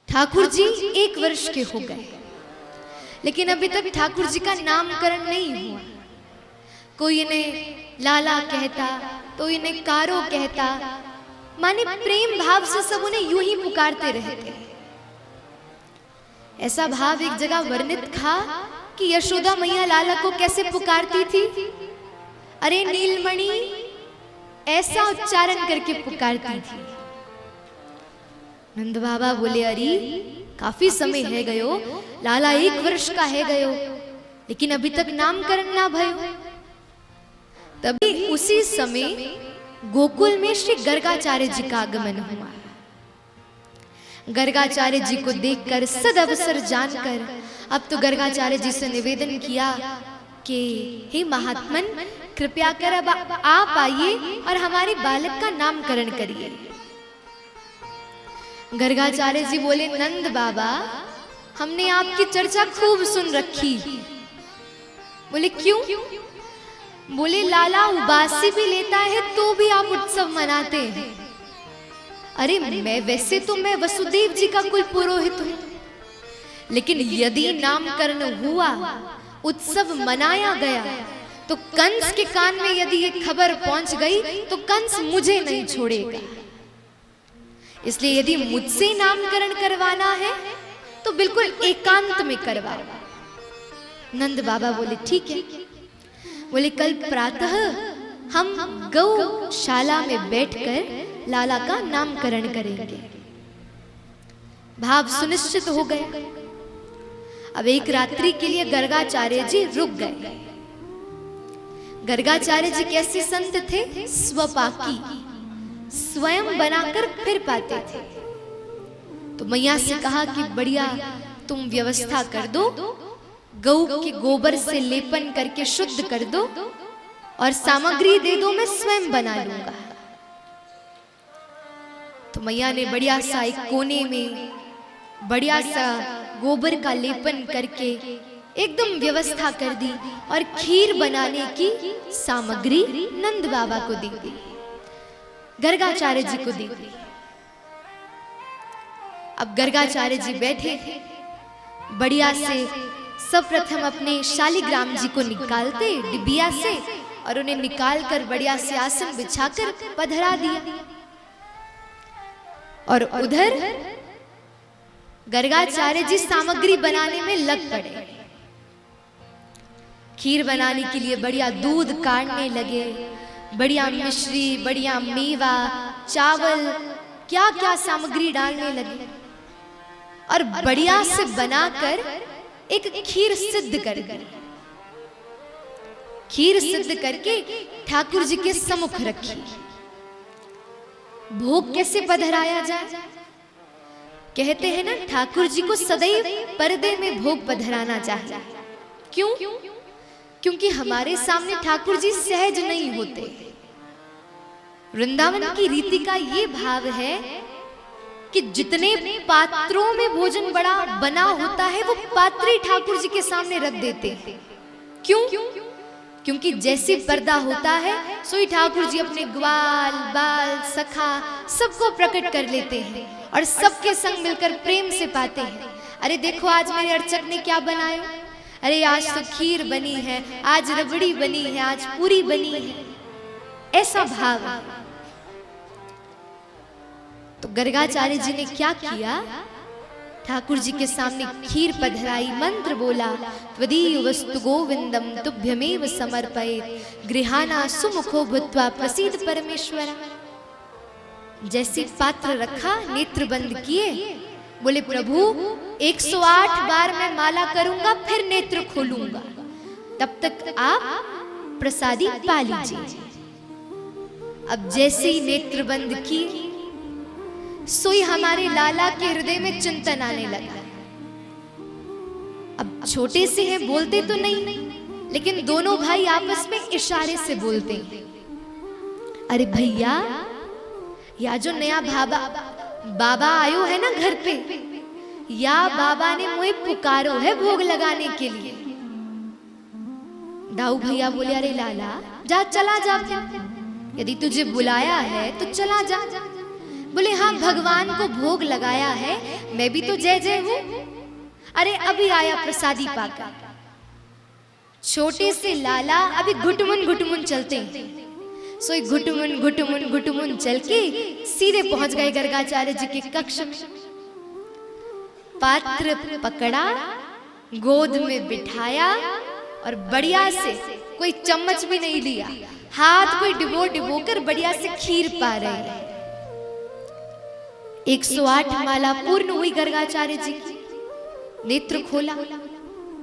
ठाकुर जी 1 वर्ष के हो गए, लेकिन अभी तक ठाकुर जी का नामकरण नहीं हुआ। कोई इन्हें लाला कहता, तो इन्हें कारो कहता, माने प्रेम भाव से सब उन्हें यूं ही पुकारते रहते। ऐसा भाव एक जगह वर्णित था कि यशोदा मैया लाला को कैसे पुकारती थी, अरे नीलमणि, ऐसा उच्चारण करके पुकारती थी। नंद बाबा बोले, अरे काफी समय है गयो, लाला 1 वर्ष का है गयो, लेकिन अभी तक नामकरण ना भयो। तभी उसी समय गोकुल में श्री गर्गाचार्य जी का आगमन हुआ। गर्गाचार्य जी को देखकर सद अवसर जानकर अब तो गर्गाचार्य जी से निवेदन किया कि हे महात्मन, कृपया कर अब आप आइए और हमारे बालक का नामकरण करिए। गर्गाचार्य जी बोले, नंद बाबा, हमने आपकी चर्चा खूब सुन रखी। बोले क्यों? बोले लाला उबासी भी लेता है तो भी आप उत्सव मनाते हैं। अरे मैं वसुदेव जी का कुल पुरोहित हूं, लेकिन यदि नामकरण हुआ, उत्सव मनाया गया, तो कंस के कान में यदि ये खबर पहुंच गई तो कंस मुझे नहीं छोड़ेगा। इसलिए यदि मुझसे नामकरण करवाना है तो बिल्कुल एकांत में करवाओ। नंद बाबा बोले ठीक है। बोले कल प्रातः हम गौशाला में बैठकर लाला का नामकरण करेंगे। भाव सुनिश्चित हो गए। अब एक रात्रि के लिए गर्गाचार्य जी रुक गए। गर्गाचार्य जी कैसे संत थे? स्वपाकी, स्वयं बनाकर फिर पाते थे। तो मैया से कहा कि बढ़िया तुम व्यवस्था कर दो, गौ के गोबर से लेपन करके शुद्ध कर दो और सामग्री दे दो, मैं स्वयं बना लूंगा। तो मैया ने बढ़िया सा एक कोने में बढ़िया सा गोबर का लेपन करके एकदम व्यवस्था कर दी और खीर बनाने की सामग्री नंद बाबा को दी, गर्गाचार्य जी को दी। अब गर्गाचार्य जी बैठे थे, बढ़िया से सर्वप्रथम अपने शालिग्राम जी को निकालते डिबिया से और उन्हें निकालकर बढ़िया से आसन बिछाकर पधरा दिया। और उधर गर्गाचार्य जी सामग्री बनाने में लग पड़े। खीर बनाने के लिए बढ़िया दूध काढ़ने लगे, बढ़िया मिश्री, बढ़िया मेवा, चावल, क्या क्या सामग्री डालने लगे और बढ़िया से बनाकर एक खीर सिद्ध कर दी। खीर सिद्ध करके ठाकुर जी के सम्मुख रखी। भोग कैसे पधराया जाए? कहते हैं ना, ठाकुर जी को सदैव पर्दे में भोग पधराना चाहिए। क्यों? क्योंकि हमारे सामने ठाकुर जी सहज नहीं होते। वृंदावन की रीति का ये भाव है कि जितने पात्रों में भोजन बड़ा बना होता है वो पात्र ठाकुर जी के सामने रख देते हैं। क्यों? क्योंकि जैसे पर्दा होता है सोई ठाकुर जी अपने ग्वाल बाल सखा सबको प्रकट कर लेते हैं और सबके संग मिलकर प्रेम से पाते हैं। अरे देखो आज मेरे अर्चक ने क्या बनाया, अरे आज तो खीर बनी है, आज रबड़ी बनी है, आज पूरी बनी है, ऐसा भाव। तो गर्गाचार्य जी ने क्या किया? ठाकुर जी के सामने खीर पधराई, मंत्र बोला, त्वदीय वस्तु गोविंदम तुभ्यमेव समर्पयेत् गृहाना सुमुखो भूत्वा प्रसीद परमेश्वरा। जैसे पात्र रखा, नेत्र बंद किए, बोले प्रभु 108 बार मैं माला करूंगा फिर नेत्र खोलूंगा, तब तक आप प्रसादी पा लीजिए। अब जैसे ही नेत्र बंद किए, सोई हमारे लाला के हृदय में चिंतन आने लगा। अब छोटे से हैं, बोलते तो नहीं, लेकिन दोनों भाई आपस में इशारे से बोलते हैं। अरे भैया, या जो नया बाबा आयो है ना घर पे, या बाबा ने मुझे पुकारो है भोग लगाने के लिए। दाऊ भैया बोले, अरे लाला जा, चला जा, यदि तुझे बुलाया है तो चला जा। बोले हाँ भगवान को भोग लगाया है, मैं भी तो जय जय हूं। अरे अभी आया प्रसादी पाकर। छोटे से लाला अभी घुटमुन चलते हैं, सोई घुटमुन चल के सीधे पहुंच गए गर्गाचार्य जी के कक्ष में। पात्र पकड़ा, गोद में बिठाया और बढ़िया से, कोई चम्मच भी नहीं लिया, हाथ कोई डिबो कर बढ़िया से खीर पा रहे हैं। 108 माला पूर्ण हुई गर्गाचार्य जी की। नेत्र खोला,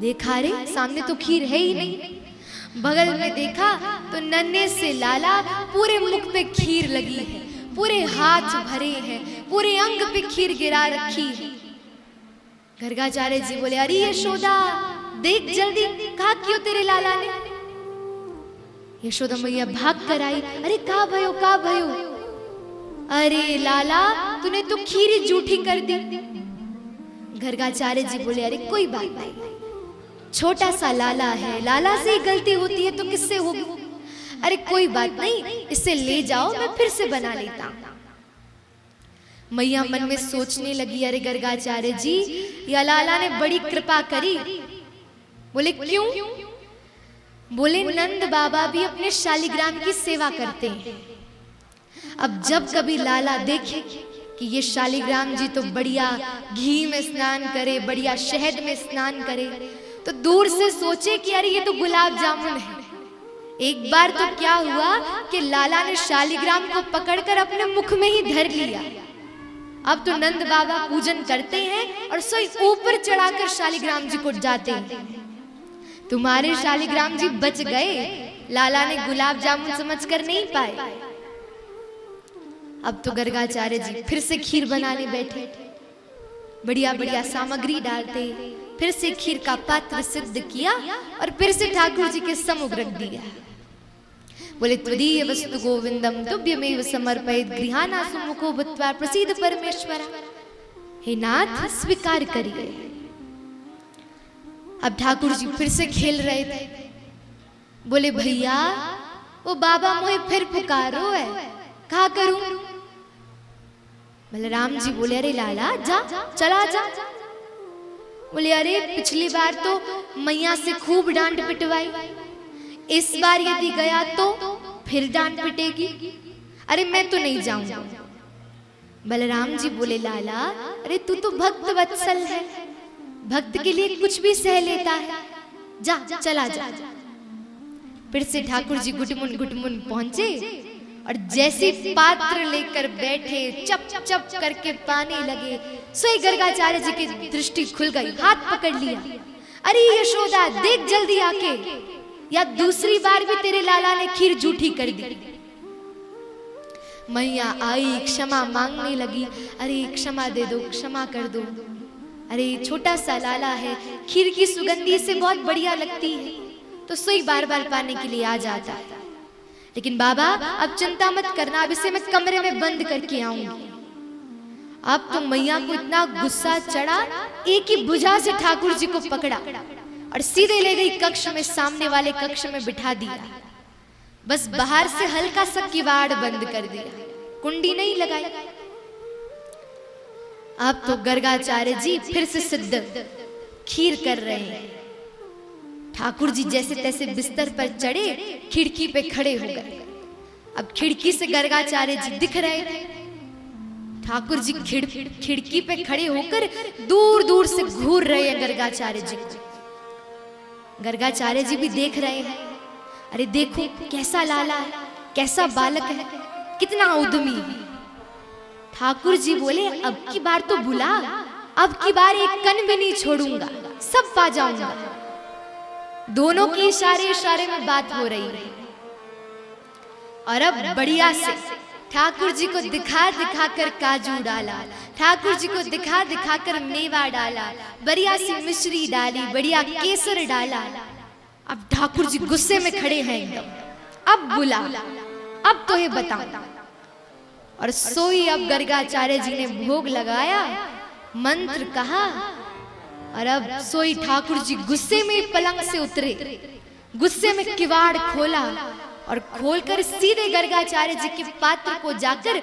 देखा रे सामने तो खीर है ही नहीं। बगल में देखा तो नन्हे से लाला, पूरे मुख पे खीर लगी है, पूरे हाथ भरे हैं, पूरे अंग पे खीर गिरा रखी है। गर्गाचार्य जी बोले अरे यशोदा देख जल्दी, कहा क्यों तेरे लाला ने? यशोदा मैया भाग कर आई, अरे का भयो? अरे लाला तूने तो खीर ही जूठी कर दी। गर्गाचार्य जी बोले अरे कोई बात नहीं, छोटा सा लाला है, लाला से ही गलती होती है तो किससे होगी? अरे कोई बात नहीं, इसे ले जाओ, मैं फिर से बना लेता हूं। मैया मन में सोचने लगी अरे गर्गाचार्य जी या लाला ने बड़ी कृपा करी। बोले क्यों? बोले नंद बाबा भी अपने शालिग्राम की सेवा करते हैं। अब जब कभी लाला देखे कि ये शालिग्राम जी तो बढ़िया घी में स्नान करे, बढ़िया शहद में स्नान करे, तो दूर से सोचे कि अरे ये तो गुलाब जामुन है। एक बार तो क्या हुआ कि लाला ने शालिग्राम को पकड़कर अपने मुख में ही धर लिया। अब तो नंद बाबा पूजन करते हैं और सोई ऊपर चढ़ाकर शालिग्राम जी को जाते हैं। तुम्हारे शालिग्राम जी बच गए, लाला ने गुलाब जामुन समझकर नहीं पाए। अब तो गर्गाचार्य जी फिर से खीर बनाने बैठे, बढ़िया बढ़िया सामग्री डालते, फिर से खीर का पात्र सिद्ध किया और फिर से ठाकुर जी के सम्मुख रख दिया। बोले त्वदीय वस्तु गोविंदम तुभ्यमेव समर्पयेत् गृहाणा सुमुखो भूत्वा प्रसीद परमेश्वर। हे नाथ स्वीकार करिए। अब ठाकुर जी फिर से खेल रहे थे। बोले भैया वो बाबा मुझे फिर पुकारो है, क्या करूं? बलराम जी बोले अरे लाला जा, चला जा। बोले अरे पिछली बार तो मैया से खूब डांट पिटवाई, इस बार यदि गया तो फिर डांट पिटेगी। अरे मैं तो नहीं जाऊंगा। बलराम जी बोले लाला अरे तू तो भक्त वत्सल है, भक्त के लिए कुछ भी सह लेता है, जा चला जा। फिर से ठाकुर जी घुटमुन पहुंचे और जैसे पात्र लेकर बैठे, चप चप करके पानी लगे, सोई गर्गाचार्य जी की दृष्टि खुल गई, हाथ पकड़ लिया। अरे यशोदा देख जल्दी आके, या दूसरी बार भी तेरे लाला ने खीर जूठी कर दी। मैया आई, क्षमा मांगने लगी, अरे क्षमा दे दो, क्षमा कर दो। अरे छोटा सा लाला है, खीर की सुगंधी से बहुत बढ़िया लगती है, तो सोई बार बार पाने के लिए आ जाता है। लेकिन बाबा अब चिंता मत करना, अब इसे मैं कमरे में बंद करके आऊंगी। अब तो मैया को इतना गुस्सा चढ़ा, एक ही भुजा से ठाकुर जी को पकड़ा और सीधे ले गई कक्ष में, सामने वाले कक्ष में बिठा दिया। बस बाहर से हल्का सा किवाड़ बंद कर दिया, कुंडी नहीं लगाई। अब तो गर्गाचार्य जी फिर से सिद्ध खीर कर रहे हैं। ठाकुर जी जैसे तैसे बिस्तर पर चढ़े, खिड़की पे खड़े हो गए। अब खिड़की से गर्गाचार्य जी दिख रहे थे। ठाकुर जी खिड़की पे खड़े होकर दूर दूर से घूर रहे हैं गर्गाचार्य जी को। गर्गाचार्य जी भी देख रहे हैं, अरे देखो कैसा लाला है, कैसा बालक है, कितना उद्यमी है। ठाकुर जी बोले अब की बार तो बुला, अब की बार एक कण भी नहीं छोड़ूंगा, सब पा जाऊंगा। दोनों की इशारे में बात हो रही है। और अब बढ़िया से ठाकुर जी को दिखा कर काजू डाला, ठाकुर जी को दिखा कर मेवा डाला, बढ़िया सी मिश्री डाली, बढ़िया केसर डाला। अब ठाकुर जी गुस्से में खड़े हैं एकदम, अब बुला, अब तो ये बताओ। और सोई अब गर्गाचार्य जी ने भोग लगाया, मंत्र कहा, और अब सोई ठाकुर जी गुस्से में पलंग से उतरे, गुस्से में किवाड़ खोला, और खोलकर सीधे गर्गाचार्य जी के पात्र को जाकर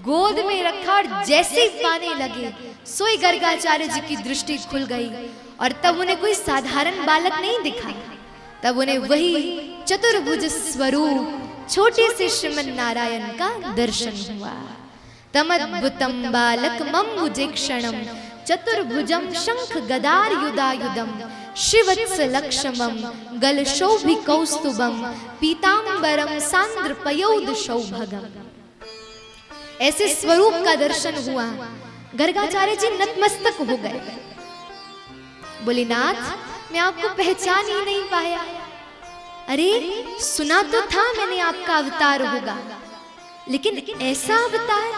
गोद में रखा और जैसे ही पाने लगे सोई गर्गाचार्य जी की दृष्टि खुल गई और तब उन्हें कोई साधारण बालक नहीं दिखा। तब उन्हें वही चतुर्भुज स्वरूप छोटे से श्रीमन नारायण का दर्शन हुआ। तमद्भुतम बालक मम्बुजे क्षणम चतुर्भुजम शंख गदार युधायुधम शिवत्स लक्ष्मम गलशोभि कौस्तुभम पीतांबरम सांद्र पयोद सौभगम। ऐसे स्वरूप का दर्शन हुआ। गर्गाचार्य जी नतमस्तक हो गए। बोले नाथ, मैं आपको पहचान ही नहीं पाया। अरे सुना तो था मैंने आपका अवतार होगा, लेकिन ऐसा अवतार,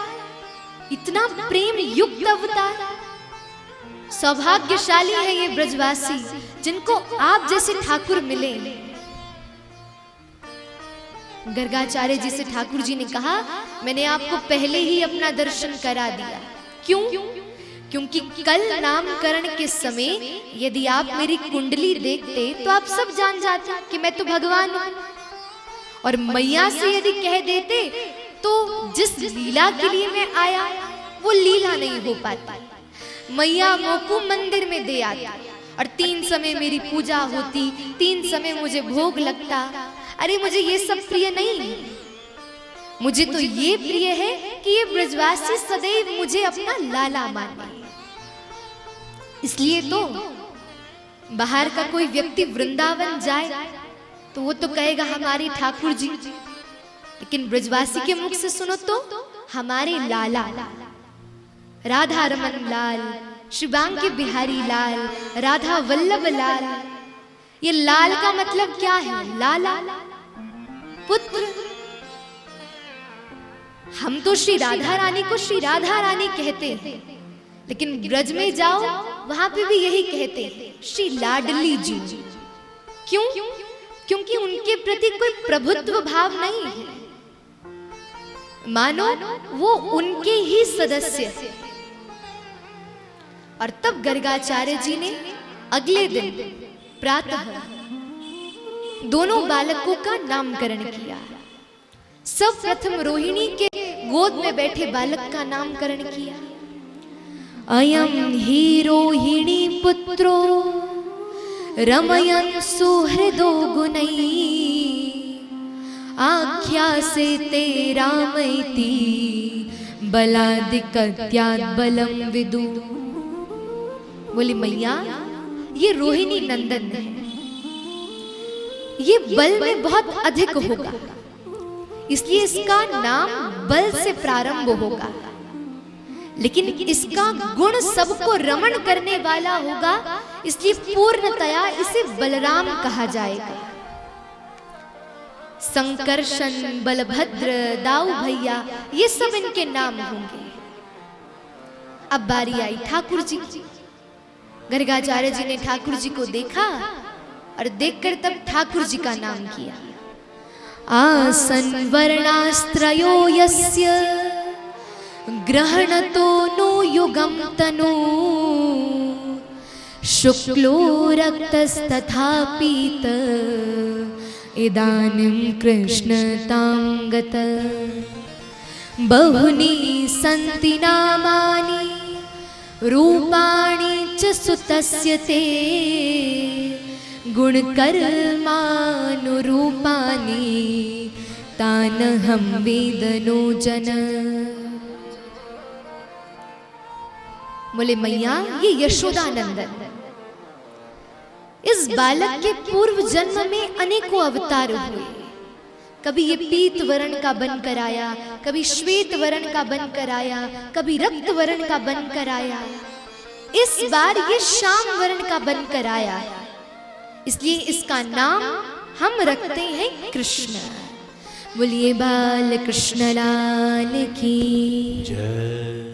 इतना प्रेम युक्त अवतार। सौभाग्यशाली है ये ब्रजवासी जिनको आप जैसे ठाकुर मिले। गर्गाचार्य जी से ठाकुर जी ने कहा, मैंने आपको पहले ही अपना दर्शन करा दिया। क्यों? क्योंकि कल नामकरण के समय यदि आप मेरी कुंडली देखते तो आप सब जान जाते कि मैं तो भगवान हूं। और मैया से यदि कह देते तो जिस लीला के लिए मैं आया वो लीला नहीं हो पाती। मैया मोकू मंदिर में दे आती और 3 समय मेरी पूजा होती, 3 समय मुझे भोग लगता। अरे मुझे ये सब प्रिय नहीं, मुझे तो ये प्रिय है कि ये ब्रजवासी सदैव मुझे अपना लाला माने। इसलिए तो बाहर का कोई व्यक्ति वृंदावन जाए तो वो तो कहेगा हमारे ठाकुर जी, लेकिन ब्रजवासी के मुख से सुनो तो हमारे लाला, राधा रमन लाल, शिवांगी बिहारी लाल, राधा वल्लभ लाल। ये लाल का मतलब क्या है? लाला, पुत्र। हम तो श्री राधा रानी को श्री राधा रानी कहते हैं, लेकिन ब्रज में जाओ वहां पे भी यही कहते हैं, श्री लाडली जी। क्यों? क्योंकि उनके प्रति कोई प्रभुत्व भाव नहीं है, मानो वो उनके ही सदस्य है। और तब गर्गाचार्य जी ने अगले दिन प्रातः दोनों बालकों का नामकरण किया। सब प्रथम रोहिणी के गोद में बैठे बालक का नामकरण किया। अयम ही रोहिणी पुत्रो रमयन सुहृदो गुणै आख्या से ते रामैति बलादिकत्यात् बलम विदु। बोली मैया, ये रोहिणी नंदन है, ये बल में बहुत अधिक होगा, इसलिए इसका नाम बल से प्रारंभ होगा, लेकिन इसका गुण सबको रमण करने वाला होगा, इसलिए पूर्णतया इसे बलराम कहा जाएगा। संकर्षण, बलभद्र, दाऊ भैया, ये सब इनके नाम होंगे। अब बारी आई ठाकुर जी। गर्गाचार्य जी ने ठाकुर जी को देखा और देखकर तब ठाकुर जी का नाम किया। आसन वर्णास्त्रयो यस्य ग्रहणतो नो युगम तनु शुक्लो रक्तस्तथा पीत इदानीं कृष्णतांगत बहुनी सन्ति नामानि रूपाणि च सुतस्य ते गुणकर्मानुरूपानि तानहं वेदनो जन। बोले मैया, ये यशोदानंदन, इस बालक के पूर्व जन्म में अनेकों अवतार हुए। कभी ये पीत वर्ण का बनकर आया, कभी श्वेत वर्ण का बनकर आया, कभी रक्त वर्ण का बनकर आया। इस बार ये श्याम वर्ण का बनकर आया, इसलिए इसका नाम हम रखते हैं कृष्ण। बोलिए बाल कृष्ण लाल की जय।